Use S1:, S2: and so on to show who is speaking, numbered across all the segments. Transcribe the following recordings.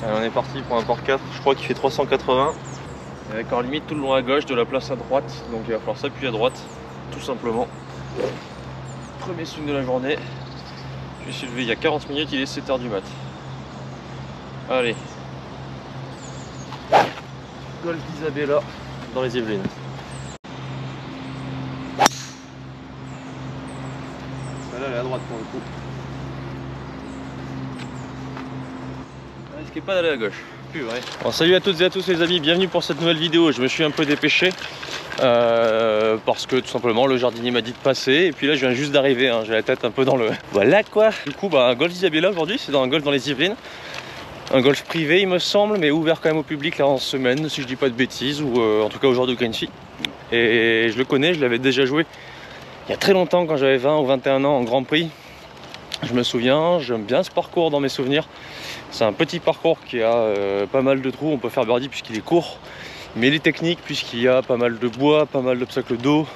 S1: Allez, on est parti pour un par 4, je crois qu'il fait 380. Avec en limite tout le long à gauche, de la place à droite, donc il va falloir s'appuyer à droite, tout simplement. Premier swing de la journée. Je suis levé il y a 40 minutes, il est 7 h du mat. Allez. Golf d'Isabella dans les Yvelines. Celle-là elle est à droite pour le coup. Ne risquez pas d'aller à gauche. Plus vrai. Bon, salut à toutes et à tous les amis, bienvenue pour cette nouvelle vidéo. Je me suis un peu dépêché parce que tout simplement le jardinier m'a dit de passer et puis là je viens juste d'arriver, hein. J'ai la tête un peu dans le... Voilà quoi. Du coup un golf d'Isabella aujourd'hui, c'est dans un golf dans les Yvelines. Un golf privé il me semble, mais ouvert quand même au public là en semaine si je dis pas de bêtises, ou en tout cas au jour de Green Fee. Et je le connais, je l'avais déjà joué il y a très longtemps quand j'avais 20 ou 21 ans en Grand Prix. Je me souviens, j'aime bien ce parcours dans mes souvenirs. C'est un petit parcours qui a pas mal de trous, on peut faire birdie puisqu'il est court, mais il est technique puisqu'il y a pas mal de bois, pas mal d'obstacles d'eau,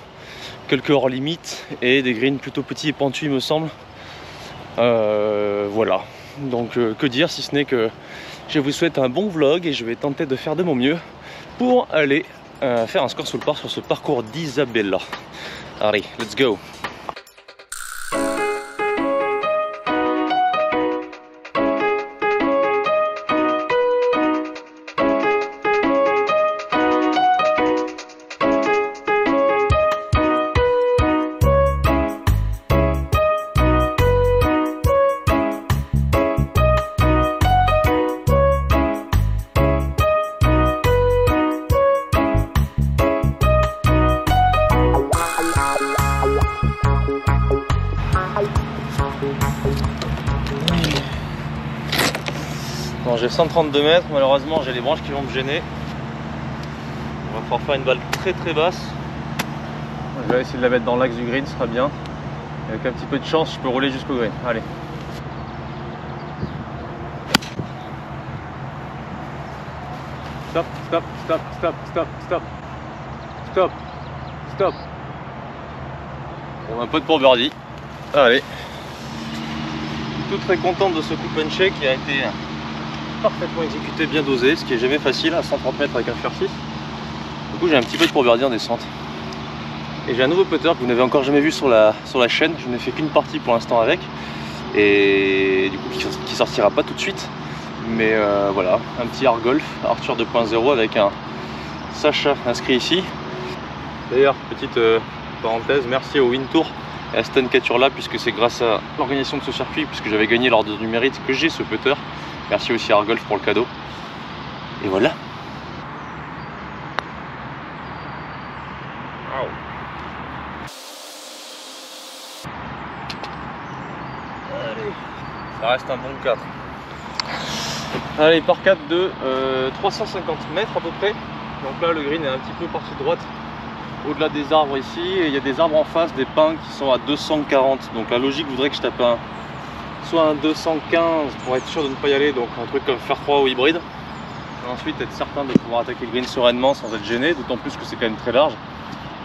S1: quelques hors limites et des greens plutôt petits et pentus il me semble. Voilà, donc que dire si ce n'est que je vous souhaite un bon vlog et je vais tenter de faire de mon mieux pour aller faire un score sous le par sur ce parcours d'Isabella. Allez, let's go! Bon, j'ai 132 mètres, malheureusement j'ai les branches qui vont me gêner. On va pouvoir faire une balle très basse. Je vais essayer de la mettre dans l'axe du green, ce sera bien. Et avec un petit peu de chance, je peux rouler jusqu'au green. Allez. Stop, stop, stop, stop, stop, stop. Stop, stop. On a un peu de pour birdie. Allez. Je suis tout très content de ce coup and shake qui a été parfaitement exécuté, bien dosé, ce qui est jamais facile à 130 mètres avec un fer 6. Du coup j'ai un petit peu de pour birdie en descente. Et j'ai un nouveau putter que vous n'avez encore jamais vu sur la chaîne. Je n'ai fait qu'une partie pour l'instant avec. Et du coup qui sortira pas tout de suite. Mais voilà, un petit art golf, Arthur 2.0 avec un Sacha inscrit ici. D'ailleurs, petite parenthèse, merci au Wintour et à Stan Katurla puisque c'est grâce à l'organisation de ce circuit, puisque j'avais gagné l'ordre du mérite, que j'ai ce putter. Merci aussi à Argolf pour le cadeau. Et voilà. Wow. Allez, ça reste un bon 4. Allez, par 4 de 350 mètres à peu près. Donc là, le green est un petit peu parti de droite, au-delà des arbres ici. Et il y a des arbres en face, des pins qui sont à 240. Donc la logique voudrait que je tape soit un 215 pour être sûr de ne pas y aller, donc un truc comme fer 3 ou hybride. Et ensuite être certain de pouvoir attaquer le green sereinement sans être gêné, d'autant plus que c'est quand même très large.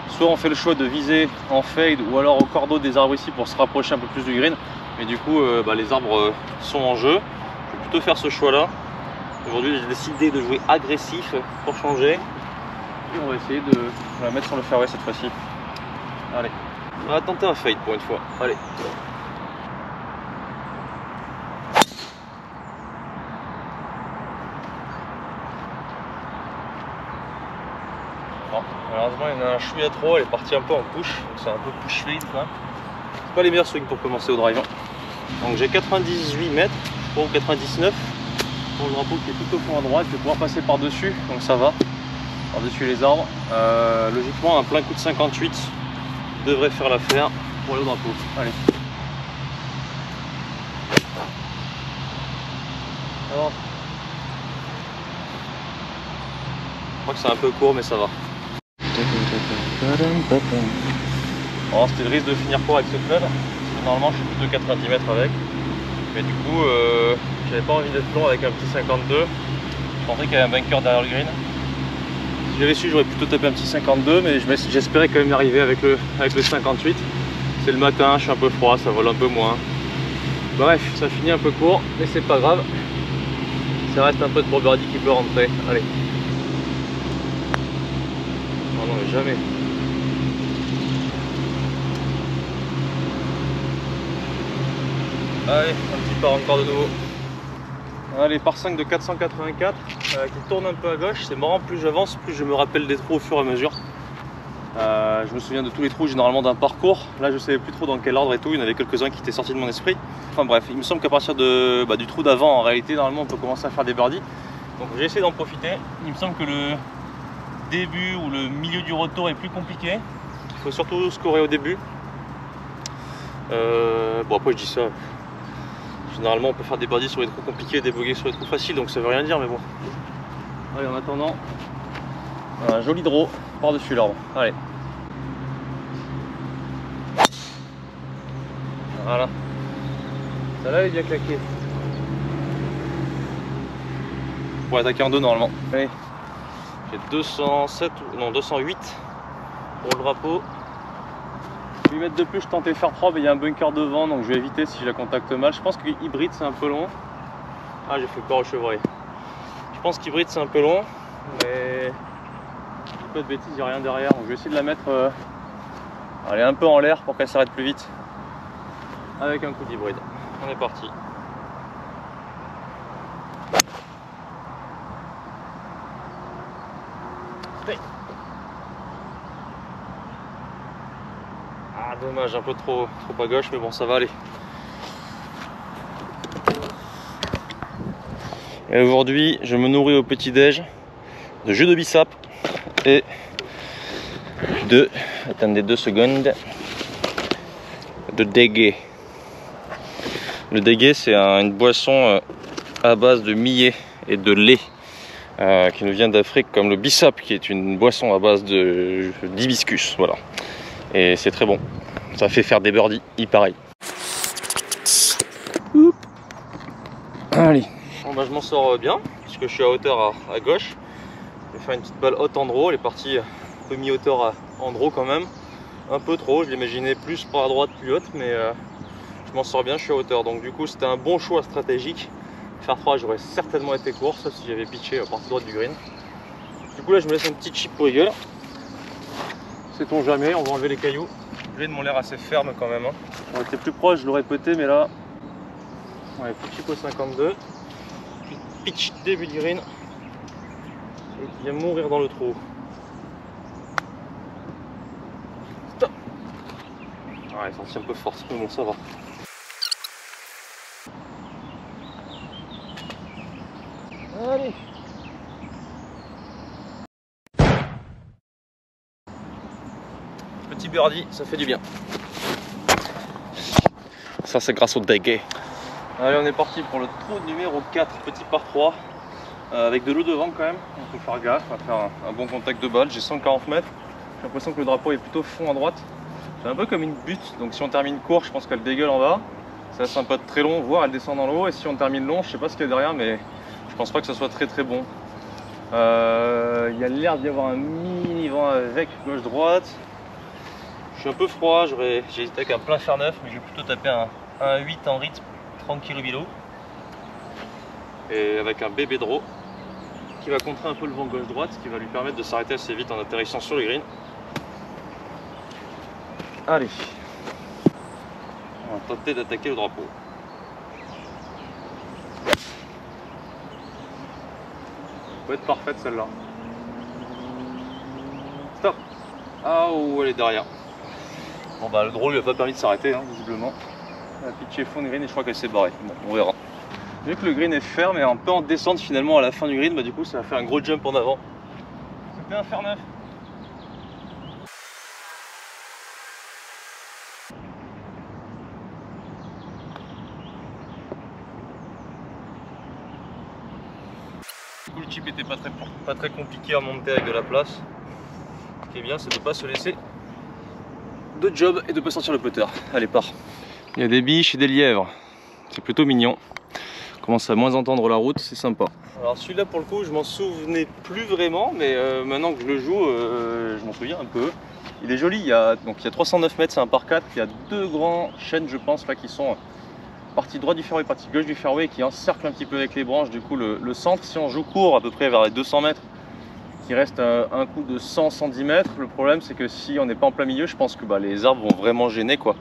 S1: Soit on fait le choix de viser en fade ou alors au cordeau des arbres ici pour se rapprocher un peu plus du green. Mais du coup les arbres sont en jeu. Je vais plutôt faire ce choix là. Aujourd'hui j'ai décidé de jouer agressif pour changer. Et on va essayer de la mettre sur le fairway cette fois-ci. Allez, on va tenter un fade pour une fois. Allez. Bon, malheureusement il y en a un chouïa trop, elle est partie un peu en push, donc c'est un peu push fade quoi. C'est pas les meilleurs swings pour commencer au drive. Donc j'ai 98 mètres, je crois, ou 99 pour le drapeau qui est tout au fond à droite. Je vais pouvoir passer par dessus, donc ça va, par dessus les arbres. Logiquement un plein coup de 58 devrait faire l'affaire pour le drapeau. Allez. Alors, je crois que c'est un peu court mais ça va. Bon, c'était le risque de finir court avec ce club. Normalement je suis plutôt 90 mètres avec. Mais du coup j'avais pas envie d'être long avec un petit 52. Je pensais qu'il y avait un bunker derrière le green. Si j'avais su j'aurais plutôt tapé un petit 52, mais j'espérais quand même y arriver avec le 58. C'est le matin, je suis un peu froid, ça vole un peu moins. Bref, ça finit un peu court, mais c'est pas grave. Ça reste un peu de pour birdie qui peut rentrer. Allez. Oh non mais jamais. Allez, un petit par encore de nouveau. Allez, par 5 de 484 qui tourne un peu à gauche. C'est marrant, plus j'avance, plus je me rappelle des trous au fur et à mesure. Je me souviens de tous les trous généralement d'un parcours. Là je savais plus trop dans quel ordre et tout, il y en avait quelques-uns qui étaient sortis de mon esprit. Enfin bref, il me semble qu'à partir de, du trou d'avant, en réalité normalement on peut commencer à faire des birdies. Donc j'ai essayé d'en profiter. Il me semble que le début ou le milieu du retour est plus compliqué. Il faut surtout scorer au début. Bon après je dis ça, généralement on peut faire des birdies sur les trous compliqués et des bogeys sur les trous faciles, donc ça veut rien dire, mais bon. Allez, en attendant, un joli draw par-dessus l'arbre. Allez. Voilà. Celle-là elle est bien claquée. Pour attaquer en deux normalement. Allez. J'ai 207, non 208 pour le drapeau. 8 mètres de plus, je tentais de faire 3, mais il y a un bunker devant, donc je vais éviter si je la contacte mal. Je pense que hybride c'est un peu long. Ah, j'ai fait peur au chevreuil. Je pense qu'hybride c'est un peu long, mais pas de bêtises, il n'y a rien derrière. Donc je vais essayer de la mettre allez, un peu en l'air pour qu'elle s'arrête plus vite. Avec un coup d'hybride. On est parti. Ah dommage, un peu trop à gauche, mais bon ça va aller. Et aujourd'hui je me nourris au petit-déj de jus de bissap et de, attendez 2 secondes, de dégué. Le dégué c'est une boisson à base de millet et de lait qui nous vient d'Afrique, comme le bissap qui est une boisson à base d'hibiscus, voilà. Et c'est très bon, ça fait faire des birdies, il pareil. Allez, bon, bah, je m'en sors bien puisque je suis à hauteur à gauche. Je vais faire une petite balle haute en draw, elle est partie un peu mi-hauteur en draw quand même, un peu trop, je l'imaginais plus par la droite plus haute, mais je m'en sors bien, je suis à hauteur, donc du coup c'était un bon choix stratégique. Faire 3 j'aurais certainement été court, sauf si j'avais pitché à partie droite du green. Du coup là je me laisse un petit chip pour gueule. Sait-on jamais, on va enlever les cailloux. Le green m'ont l'air assez ferme quand même. Hein. On était plus proche, je l'aurais pété, mais là, ouais, petit chip au 52. Puis pitch début de green. Et qui vient mourir dans le trou. Stop. Ouais, elle est sortie un peu forte, mais bon, ça va. Allez. Petit birdie, ça fait du bien. Ça c'est grâce au dégué. Allez, on est parti pour le trou numéro 4, petit par 3. Avec de l'eau devant quand même, il faut faire gaffe, on va faire un bon contact de balle. J'ai 140 mètres, j'ai l'impression que le drapeau est plutôt fond à droite. C'est un peu comme une butte, donc si on termine court, je pense qu'elle dégueule en bas. Ça c'est un peu très long, voire elle descend dans l'eau. Et si on termine long, je sais pas ce qu'il y a derrière, mais je pense pas que ce soit très bon. Il y a l'air d'y avoir un mini vent avec gauche-droite. Je suis un peu froid, j'ai hésité avec un plein fer neuf, mais je vais plutôt taper un 8 en rythme, tranquille bilou. Et avec un bébé draw qui va contrer un peu le vent gauche-droite, ce qui va lui permettre de s'arrêter assez vite en atterrissant sur le green. Allez, on va tenter d'attaquer le drapeau. Ça peut être parfaite celle-là. Stop. Ah, oh, elle est derrière. Bon bah le draw lui a pas permis de s'arrêter, hein, visiblement. Elle a pitché fond de green et je crois qu'elle s'est barrée. Bon, on verra. Vu que le green est ferme et un peu en descente finalement à la fin du green, bah du coup ça va faire un gros jump en avant. C'était un fer neuf. Du coup le chip était pas très compliqué à monter avec de la place. Ce qui est bien, c'est de ne pas se laisser de job et de ne pas sortir le putter. Allez, part. Il y a des biches et des lièvres. C'est plutôt mignon. On commence à moins entendre la route, c'est sympa. Alors celui-là pour le coup je m'en souvenais plus vraiment, mais maintenant que je le joue, je m'en souviens un peu. Il est joli, il y a 309 mètres, c'est un par 4, il y a 2 grands chênes je pense là qui sont partie droite du fairway, partie gauche du fairway qui encercle un petit peu avec les branches du coup le centre. Si on joue court à peu près vers les 200 mètres, qui reste un coup de 100-110 mètres, le problème c'est que si on n'est pas en plein milieu, je pense que les arbres vont vraiment gêner quoi.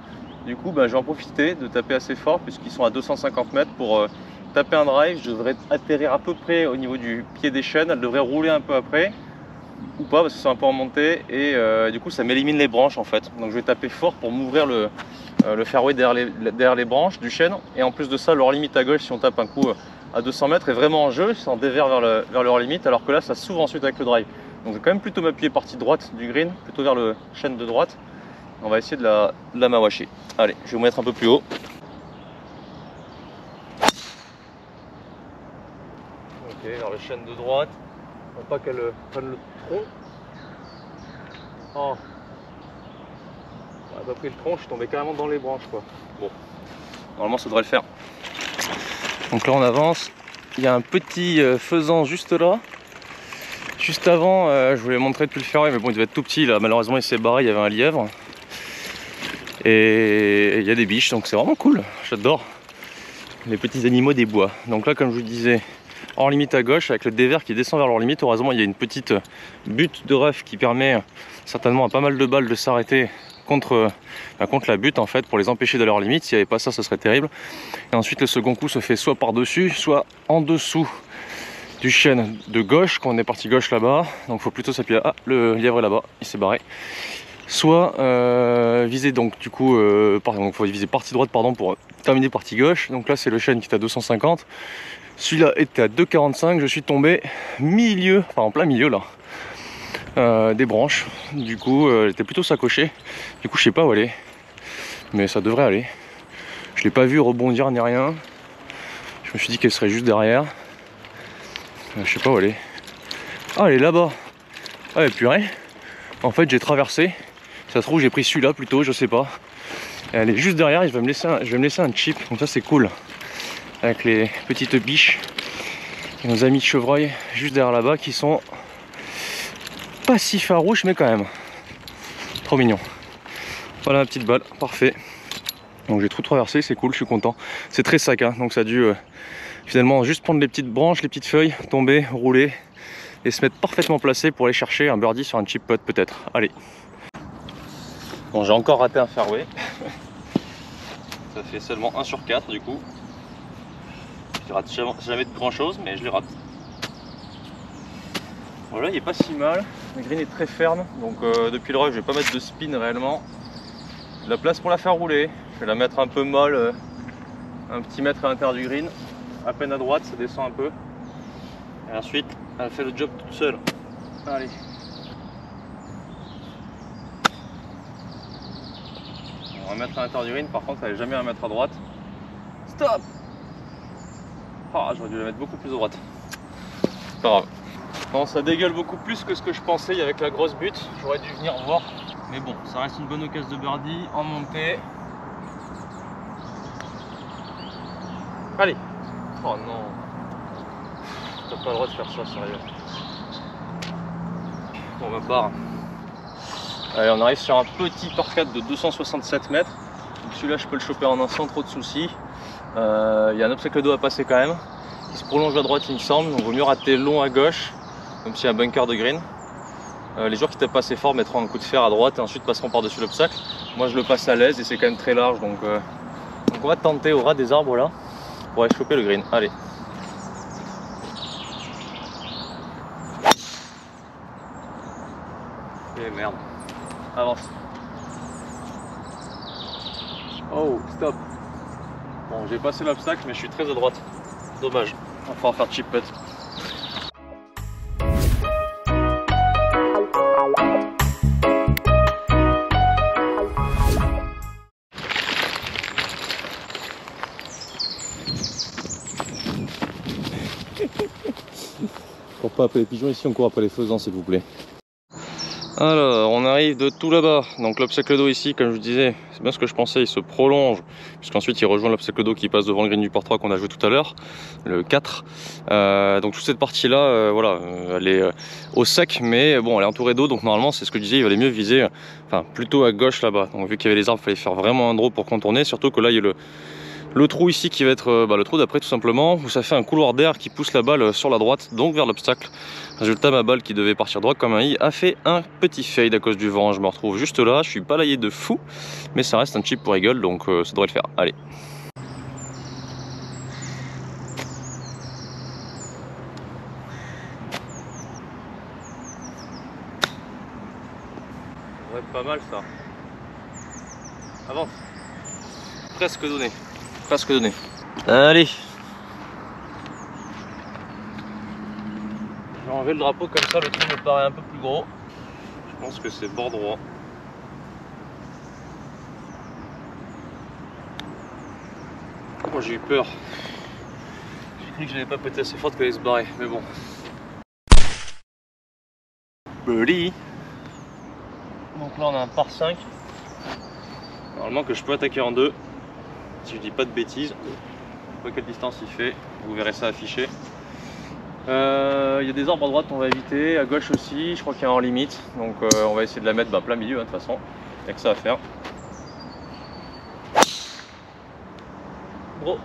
S1: Du coup je vais en profiter de taper assez fort puisqu'ils sont à 250 mètres pour taper un drive. Je devrais atterrir à peu près au niveau du pied des chênes, elle devrait rouler un peu après ou pas parce que c'est un peu en montée et du coup ça m'élimine les branches en fait. Donc je vais taper fort pour m'ouvrir le fairway derrière les branches du chêne, et en plus de ça, le hors limite à gauche, si on tape un coup à 200 mètres, est vraiment en jeu, c'est en dévers vers le hors limite, alors que là ça s'ouvre ensuite avec le drive. Donc je vais quand même plutôt m'appuyer partie droite du green, plutôt vers le chêne de droite. On va essayer de la mawasher. Allez, je vais vous mettre un peu plus haut. Ok, vers le chêne de droite. Faut pas qu'elle prenne le tronc. Oh. On n'a pas pris le tronc, je suis tombé carrément dans les branches quoi. Bon, normalement ça devrait le faire. Donc là on avance, il y a un petit faisan juste là. Juste avant, je voulais montrer depuis le fairway, mais bon il devait être tout petit là, malheureusement il s'est barré, il y avait un lièvre. Et il y a des biches, donc c'est vraiment cool, j'adore les petits animaux des bois. Donc là comme je vous disais, hors limite à gauche avec le dévers qui descend vers l'hors limite. Heureusement il y a une petite butte de rough qui permet certainement à pas mal de balles de s'arrêter contre la butte en fait, pour les empêcher d'aller hors limite. S'il n'y avait pas ça, ce serait terrible. Et ensuite le second coup se fait soit par dessus, soit en dessous du chêne de gauche quand on est parti gauche là-bas. Donc il faut plutôt s'appuyer. Ah, le lièvre est là-bas, il s'est barré. Soit viser donc du coup il faut viser partie droite pardon pour terminer partie gauche. Donc là c'est le chêne qui est à 250. Celui-là était à 2,45, je suis tombé en plein milieu là, des branches. Du coup, elle était plutôt sacochée. Du coup, je sais pas où elle est, mais ça devrait aller. Je l'ai pas vu rebondir ni rien. Je me suis dit qu'elle serait juste derrière. Je sais pas où elle est. Ah, elle est là-bas. Ah, et purée. En fait, j'ai traversé. Ça se trouve, j'ai pris celui-là plutôt, je sais pas. Elle est juste derrière et je vais me laisser un chip. Donc ça, c'est cool. Avec les petites biches et nos amis de chevreuil juste derrière là-bas qui sont pas si farouches mais quand même trop mignons. Voilà la petite balle, parfait. Donc j'ai tout traversé, c'est cool, je suis content. C'est très sec hein, donc ça a dû finalement juste prendre les petites branches, les petites feuilles, tomber, rouler et se mettre parfaitement placé pour aller chercher un birdie sur un chip putt peut-être. Allez. Bon, j'ai encore raté un fairway. Ça fait seulement 1 sur 4 du coup. Je rate jamais de grand chose, mais je les rate. Voilà, il est pas si mal. Le green est très ferme, donc depuis le rock, je vais pas mettre de spin réellement. De la place pour la faire rouler. Je vais la mettre un peu molle, un petit mètre à l'intérieur du green, à peine à droite, ça descend un peu. Et ensuite, elle fait le job toute seule. Allez. On va mettre à l'intérieur du green, par contre, elle n'est jamais à mettre à droite. Stop! Ah, j'aurais dû la mettre beaucoup plus à droite. Pas grave. Bon, ça dégueule beaucoup plus que ce que je pensais avec la grosse butte. J'aurais dû venir voir. Mais bon, ça reste une bonne occasion de birdie en montée. Allez. Oh non. T'as pas le droit de faire ça, sérieux. Bon, on va part. Allez, on arrive sur un petit par 4 de 267 mètres. Celui-là, je peux le choper en un sans trop de soucis. Il y a un obstacle d'eau à passer quand même. Il se prolonge à droite, il me semble. Donc, il vaut mieux rater long à gauche, même s'il y a un bunker de green. Les joueurs qui tapent pas assez fort mettront un coup de fer à droite et ensuite passeront par-dessus l'obstacle. Moi, je le passe à l'aise et c'est quand même très large. Donc on va tenter au ras des arbres là pour aller choper le green. Allez. Et merde. Avance. Oh, stop. Bon, j'ai passé l'obstacle, mais je suis très à droite. Dommage. On va pouvoir faire chip putt. Pour pas appeler les pigeons ici, on court après les faisans, s'il vous plaît. Alors, on arrive de tout là-bas. Donc l'obstacle d'eau ici, comme je vous disais, c'est bien ce que je pensais, il se prolonge, puisqu'ensuite il rejoint l'obstacle d'eau qui passe devant le green du par 3 qu'on a joué tout à l'heure, le 4. Donc toute cette partie-là, voilà, elle est au sec, mais bon, elle est entourée d'eau, donc normalement, c'est ce que je disais, il valait mieux viser, enfin, plutôt à gauche là-bas. Donc vu qu'il y avait les arbres, il fallait faire vraiment un draw pour contourner, surtout que là, il y a Le trou ici qui va être le trou d'après tout simplement, où ça fait un couloir d'air qui pousse la balle sur la droite, donc vers l'obstacle. Résultat, ma balle qui devait partir droit comme un i a fait un petit fade à cause du vent. Je me retrouve juste là, je suis balayé de fou, mais ça reste un chip pour eagle, donc ça devrait le faire. Allez. Ça devrait être pas mal ça. Avance. Presque donné. Presque donné. Allez. Je vais enlever le drapeau comme ça, le trou me paraît un peu plus gros. Je pense que c'est bord droit. Moi j'ai eu peur. J'ai cru que je n'avais pas pété assez fort qu'elle allait se barrer, mais bon. Birdie. Donc là on a un par 5. Normalement que je peux attaquer en deux. Si je dis pas de bêtises. Je sais pas quelle distance il fait. Vous verrez ça affiché. Il y a des arbres à droite, on va éviter. À gauche aussi, je crois qu'il y a un hors limite. Donc on va essayer de la mettre plein milieu de toute façon. Il n'y a que ça à faire. Gros.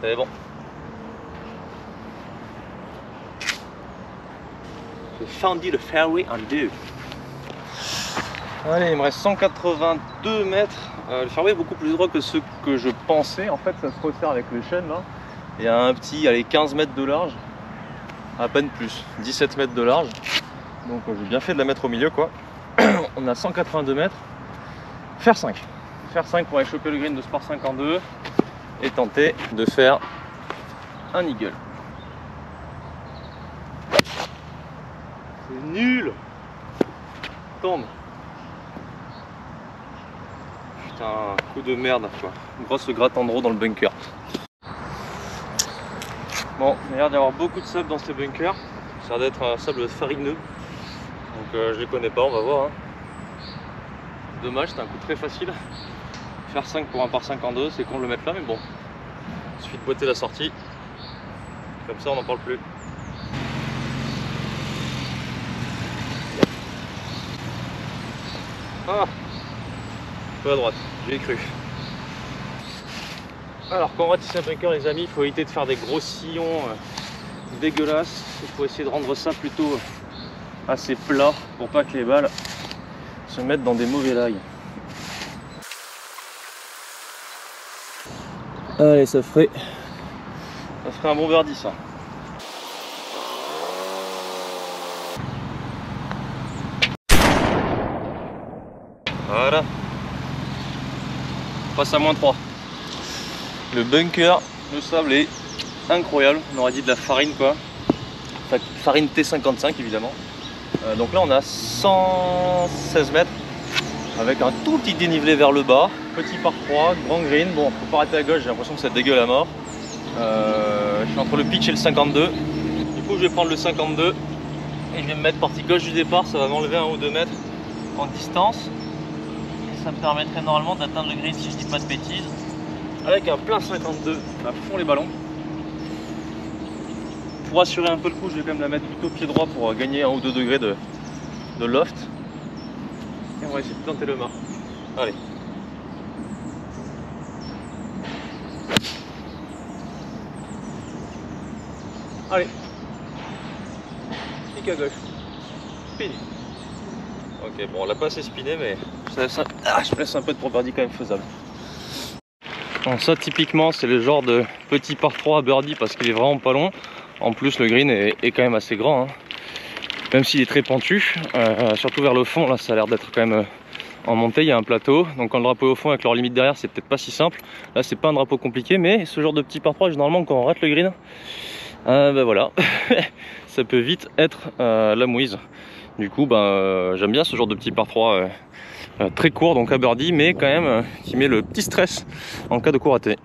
S1: C'est bon. J'ai fendu le fairway en deux. Allez, il me reste 182 mètres. Le fairway est beaucoup plus droit que ce que je pensais. En fait, ça se resserre avec le chêne là. Il y a un petit, allez, 15 mètres de large. À peine plus, 17 mètres de large. Donc j'ai bien fait de la mettre au milieu quoi. On a 182 mètres. Faire 5. Faire 5 pour aller choper le green de ce par 5 en 2 et tenter de faire un eagle. C'est nul. Tombe. Putain, coup de merde quoi. Une grosse gratte en draw dans le bunker. Bon, il a l'air d'y avoir beaucoup de sable dans ces bunkers. Ça a l'air d'être un sable farineux. Donc je les connais pas, on va voir. Hein. Dommage, c'est un coup très facile. Faire 5 pour un par 5 en 2, c'est con de le mettre là, mais bon. Il suffit de boiter la sortie. Comme ça, on n'en parle plus. Ah, un peu à droite, j'ai cru. Alors quand on ratisse un bunker les amis, il faut éviter de faire des gros sillons dégueulasses. Il faut essayer de rendre ça plutôt assez plat pour pas que les balles se mettent dans des mauvais lags. Allez, ça ferait un bon birdie ça. Voilà. On passe à -3. Le bunker, le sable est incroyable. On aurait dit de la farine quoi. Enfin, farine T55 évidemment. Donc là on a 116 mètres avec un tout petit dénivelé vers le bas. Petit par 3, grand green. Bon, faut pas arrêter à gauche, j'ai l'impression que ça dégueule à mort. Je suis entre le pitch et le 52. Du coup je vais prendre le 52 et je vais me mettre partie gauche du départ. Ça va m'enlever 1 ou 2 mètres en distance. Ça me permettrait normalement d'atteindre le green si je dis pas de bêtises avec un plein 52 à fond les ballons. Pour assurer un peu le coup, je vais quand même la mettre plutôt pied droit pour gagner 1 ou 2 degrés de loft. Et on va essayer de planter le mât. Allez. Allez. Pique à gauche. Spin. Ok, bon, on l'a pas assez spiné, mais je laisse un peu de pour birdie quand même faisable. Bon, ça typiquement c'est le genre de petit par 3 à birdie parce qu'il est vraiment pas long. En plus le green est quand même assez grand, hein. Même s'il est très pentu, surtout vers le fond. Là ça a l'air d'être quand même en montée, il y a un plateau. Donc quand le drapeau est au fond avec leur limite derrière, c'est peut-être pas si simple. Là c'est pas un drapeau compliqué, mais ce genre de petit par 3 généralement quand on rate le green, ben voilà, ça peut vite être la mouise. Du coup j'aime bien ce genre de petit par 3 très court, donc à birdie, mais quand même qui met le petit stress en cas de coup raté.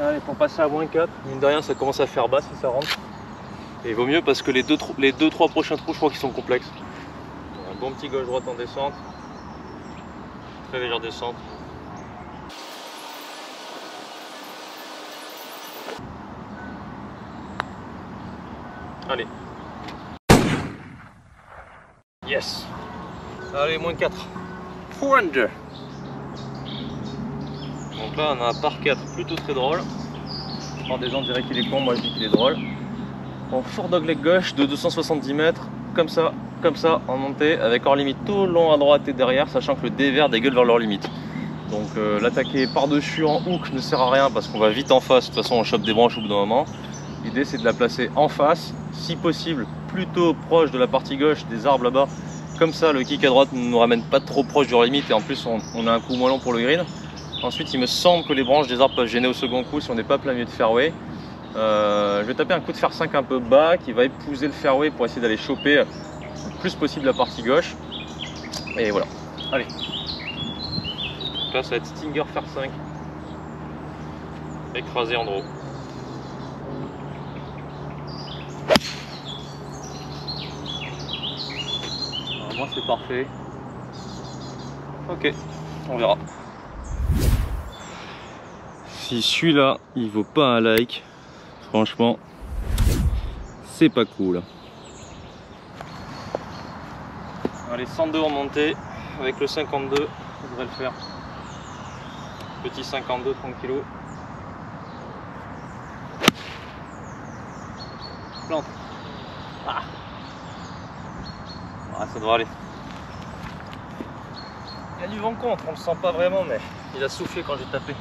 S1: Allez, pour passer à -4, mine de rien ça commence à faire bas si ça rentre. Et il vaut mieux parce que les 2-3 prochains trous je crois qu'ils sont complexes. Un bon petit gauche-droite en descente. Très légère descente. Allez. Yes. Allez, -4. 400. Bon Donc là on a un par 4 plutôt très drôle. Alors des gens diraient qu'il est con, moi je dis qu'il est drôle. En fort dogleg gauche de 270 mètres, comme ça, en montée, avec hors limite tout le long à droite et derrière, sachant que le dévers dégueule vers leur limite. Donc l'attaquer par-dessus en hook ne sert à rien parce qu'on va vite en face, de toute façon on chope des branches au bout d'un moment. L'idée c'est de la placer en face, si possible plutôt proche de la partie gauche des arbres là-bas. Comme ça le kick à droite ne nous ramène pas trop proche du hors limite et en plus on a un coup moins long pour le green. Ensuite il me semble que les branches des arbres peuvent gêner au second coup si on n'est pas plein milieu de fairway. Je vais taper un coup de fer 5 un peu bas qui va épouser le fairway pour essayer d'aller choper le plus possible la partie gauche. Et voilà, allez. Donc là ça va être Stinger fer 5 écrasé en draw. Moi c'est parfait. Ok, on verra. Si celui-là il vaut pas un like, franchement c'est pas cool. Allez, 102 en montée avec le 52, ça devrait le faire. Petit 52 tranquillou. Plante. Ah, ça devrait aller. Il y a du vent contre, on le sent pas vraiment, mais il a soufflé quand j'ai tapé.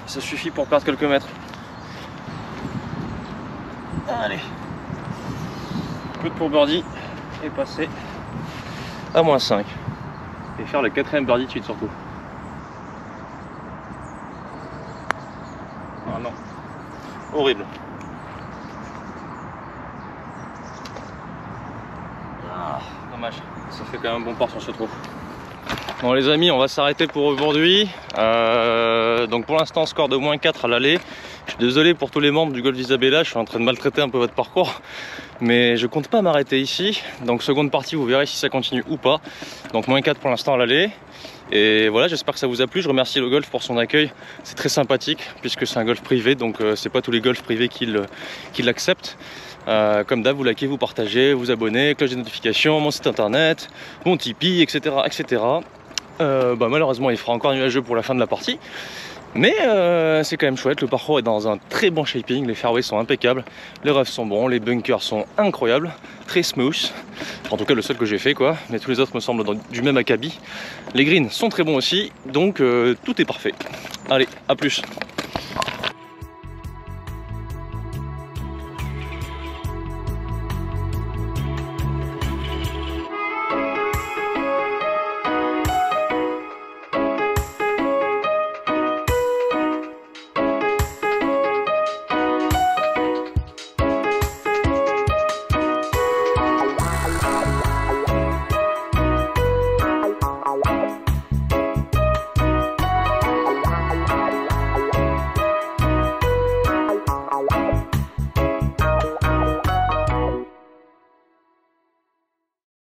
S1: Ça suffit pour perdre quelques mètres. Allez. Coup de pour birdie et passer à -5. Et faire le 4ème birdie de suite surtout. Ah non. Horrible. Ah, dommage. Ça fait quand même un bon port sur ce trou. Bon les amis, on va s'arrêter pour aujourd'hui. Donc pour l'instant score de -4 à l'aller. Je suis désolé pour tous les membres du golf d'Isabella, je suis en train de maltraiter un peu votre parcours. Mais je compte pas m'arrêter ici. Donc seconde partie, vous verrez si ça continue ou pas. Donc -4 pour l'instant à l'aller. Et voilà, j'espère que ça vous a plu. Je remercie le golf pour son accueil. C'est très sympathique puisque c'est un golf privé. Donc c'est pas tous les golfs privés qui l'acceptent. Comme d'hab, vous likez, vous partagez, vous abonnez, cloche des notifications, mon site internet, mon Tipeee, etc. etc. Malheureusement il fera encore nuageux pour la fin de la partie, mais c'est quand même chouette. Le parcours est dans un très bon shaping, les fairways sont impeccables, les roughs sont bons, les bunkers sont incroyables, très smooth, en tout cas le seul que j'ai fait quoi, mais tous les autres me semblent du même acabit. Les greens sont très bons aussi, donc tout est parfait. Allez, à plus.